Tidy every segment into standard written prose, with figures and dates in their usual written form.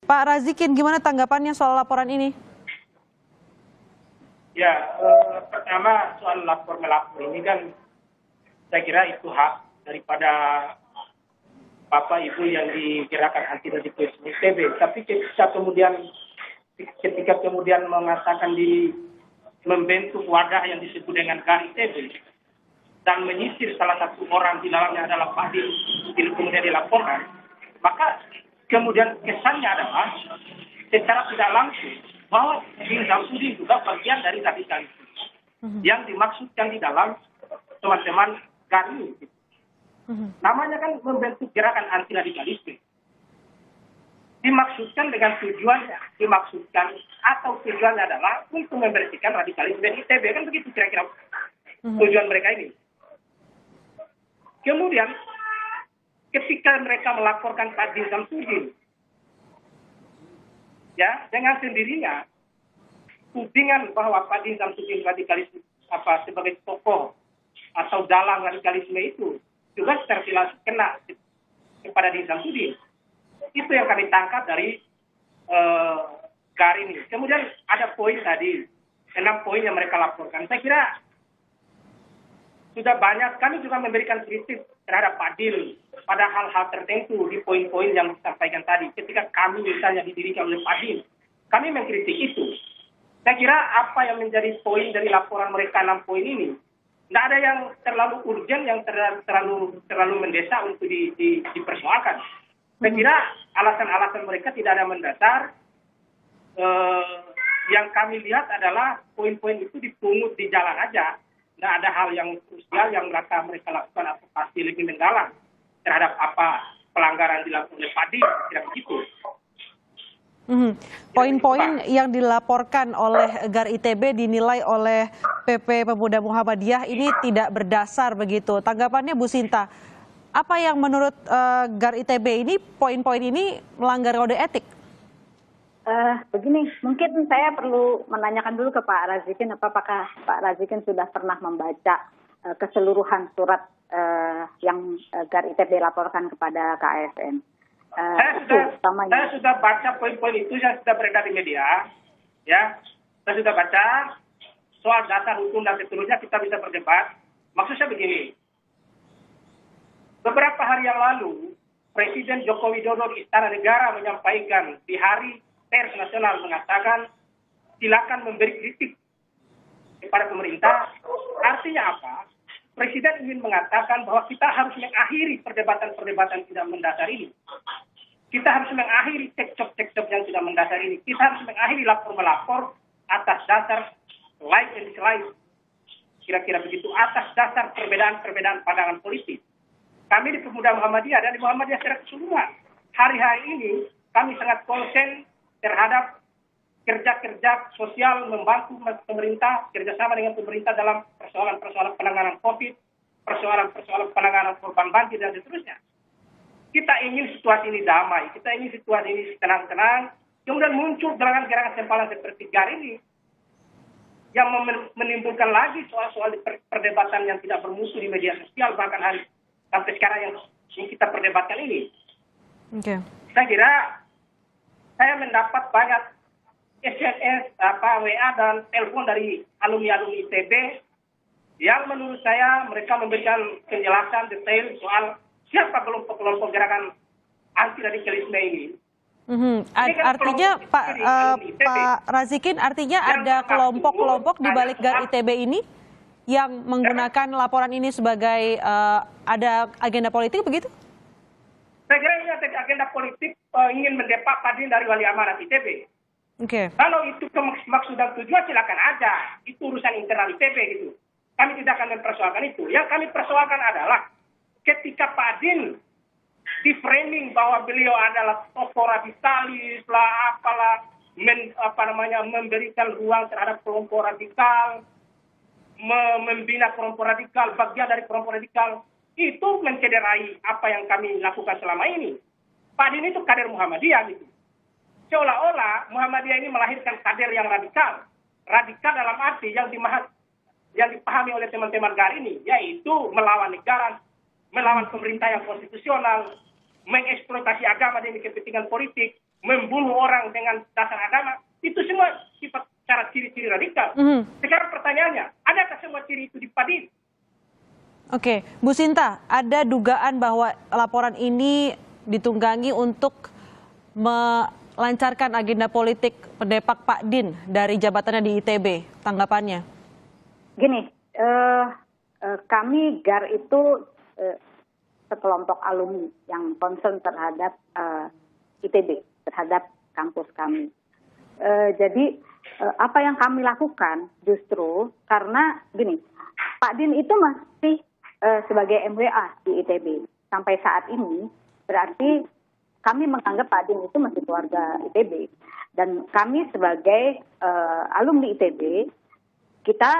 Pak Razikin, gimana tanggapannya soal laporan ini? Ya, pertama soal lapor-melapor ini kan saya kira itu hak daripada Bapak Ibu yang di gerakan anti radikalisme ITB. Tapi ketika kemudian mengatakan membentuk wadah yang disebut dengan GAR ITB dan menyisir salah satu orang di dalamnya adalah Pak Din, kemudian dilaporkan, maka kemudian kesannya adalah secara tidak langsung bahwa Din Samsudin juga bagian dari radikalisme yang dimaksudkan di dalam teman-teman GAR ini. Namanya kan membentuk gerakan anti radikalisme. Dimaksudkan dengan tujuannya adalah untuk membersihkan radikalisme di ITB, kan begitu kira-kira tujuan mereka ini. Kemudian ketika mereka melaporkan Pak Din Samsudin, ya dengan sendirinya tudingan bahwa Pak Din Samsudin radikalisme sebagai tokoh atau dalang radikalisme itu juga tersilas kena kepada Din Samsudin. Itu yang kami tangkap dari GAR ini. Kemudian ada poin tadi, 6 poin yang mereka laporkan. Saya kira sudah banyak, kami juga memberikan kritik terhadap Pak Din pada hal-hal tertentu di poin-poin yang disampaikan tadi. Ketika kami misalnya didirikan oleh Pak Din, kami mengkritik itu. Saya kira apa yang menjadi poin dari laporan mereka 6 poin ini, tidak ada yang terlalu urgent, yang terlalu mendesak untuk dipersoalkan. Saya kira alasan-alasan mereka tidak ada mendasar. Yang kami lihat adalah poin-poin itu dipungut di jalan aja. Tidak ada hal yang krusial yang mereka lakukan atau pasti lebih mendalam terhadap apa pelanggaran dilakukan oleh Pak Din, kira begitu. Poin-poin yang dilaporkan oleh GAR ITB dinilai oleh PP Pemuda Muhammadiyah ini tidak berdasar begitu. Tanggapannya Bu Sinta, apa yang menurut GAR ITB ini poin-poin ini melanggar kode etik? Begini, mungkin saya perlu menanyakan dulu ke Pak Razikin, apakah Pak Razikin sudah pernah membaca keseluruhan surat yang GAR ITB laporkan kepada KASN? Saya sudah baca poin-poin itu yang sudah beredar di media, ya. Saya sudah baca soal dasar hukum dan seterusnya, kita bisa berdebat. Maksud saya begini, beberapa hari yang lalu Presiden Joko Widodo di Istana Negara menyampaikan di Hari Pers Nasional mengatakan silakan memberi kritik kepada pemerintah. Artinya apa? Presiden ingin mengatakan bahwa kita harus mengakhiri perdebatan-perdebatan tidak mendasar ini. Kita harus mengakhiri cekcok-cekcok yang tidak mendasar ini. Kita harus mengakhiri lapor-melapor atas dasar like and dislike. Kira-kira begitu, atas dasar perbedaan-perbedaan pandangan politik. Kami di Pemuda Muhammadiyah dan di Muhammadiyah secara keseluruhan, hari-hari ini kami sangat konsen terhadap kerja-kerja sosial membantu pemerintah, kerjasama dengan pemerintah dalam persoalan-persoalan penanganan COVID, persoalan-persoalan penanganan korban banjir dan seterusnya. Kita ingin situasi ini damai, kita ingin situasi ini tenang-tenang, kemudian muncul gerangan-gerangan sempalan seperti GAR ini yang menimbulkan lagi soal-soal perdebatan yang tidak bermutu di media sosial, bahkan sampai sekarang yang kita perdebatkan ini. Okay. Saya kira saya mendapat banyak SMS, WA dan telepon dari alumni-alumni ITB yang menurut saya mereka memberikan penjelasan detail soal siapa kelompok-kelompok gerakan anti radikalisme ini. Artinya Pak Razikin, artinya ada kelompok-kelompok di balik GAR ITB ini yang menggunakan laporan ini sebagai ada agenda politik begitu? Saya kira ini ada agenda politik ingin mendepak Pak Din dari wali amanat ITB. Okay. Kalau itu maksud dan tujuan silakan aja, itu urusan internal ITB gitu. Kami tidak akan mempersoalkan itu. Yang kami persoalkan adalah ketika Pak Din di framing bahwa beliau adalah tokoh radikalis lah, memberikan ruang terhadap kelompok radikal, membina kelompok radikal, bagian dari kelompok radikal, itu mencederai apa yang kami lakukan selama ini. Pak Din itu kader Muhammadiyah gitu. Seolah-olah Muhammadiyah ini melahirkan kader yang radikal. Radikal dalam arti yang dipahami oleh teman-teman GAR ini, yaitu melawan negara, melawan pemerintah yang konstitusional, mengeksploitasi agama demi kepentingan politik, membunuh orang dengan dasar agama, itu semua sifat cara ciri-ciri radikal. Sekarang pertanyaannya, adakah semua ciri itu di Padin? Oke, Bu Sinta, ada dugaan bahwa laporan ini ditunggangi untuk melancarkan agenda politik pendepak Pak Din dari jabatannya di ITB. Tanggapannya? Gini, kami GAR itu sekelompok alumni yang concern terhadap ITB, terhadap kampus kami. Jadi apa yang kami lakukan justru karena gini, Pak Din itu masih sebagai MWA di ITB sampai saat ini, berarti kami menganggap Pak Din itu masih keluarga ITB, dan kami sebagai alumni ITB kita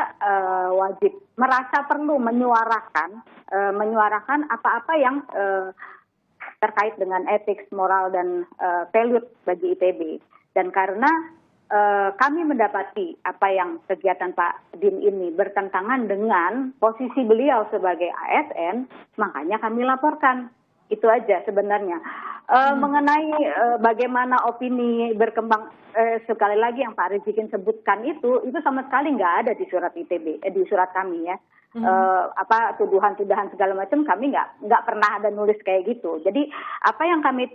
wajib merasa perlu menyuarakan apa-apa yang terkait dengan etik, moral, dan value bagi ITB. Dan karena kami mendapati apa yang kegiatan Pak Din ini bertentangan dengan posisi beliau sebagai ASN, makanya kami laporkan. Itu aja sebenarnya. Mengenai bagaimana opini berkembang, sekali lagi yang Pak Rizikin sebutkan itu sama sekali nggak ada di surat ITB, di surat kami ya. Tuduhan-tuduhan segala macam kami nggak pernah ada nulis kayak gitu. Jadi apa yang kami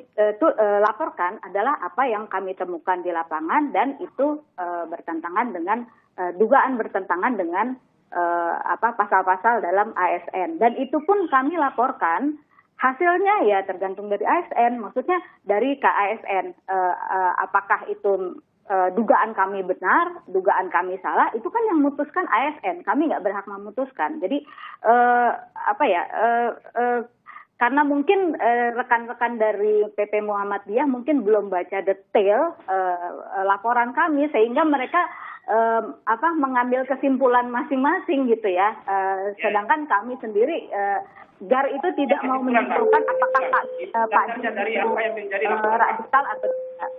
laporkan adalah apa yang kami temukan di lapangan, dan itu bertentangan dengan dugaan bertentangan dengan pasal-pasal dalam ASN, dan itu pun kami laporkan. Hasilnya ya tergantung dari ASN, maksudnya dari KASN. Apakah itu dugaan kami benar, dugaan kami salah, itu kan yang memutuskan ASN. Kami nggak berhak memutuskan. Jadi karena mungkin rekan-rekan dari PP Muhammadiyah mungkin belum baca detail laporan kami, sehingga mereka mengambil kesimpulan masing-masing gitu ya. Sedangkan kami sendiri GAR itu tidak mau menyimpulkan apakah Pak Din itu radikal atau tidak.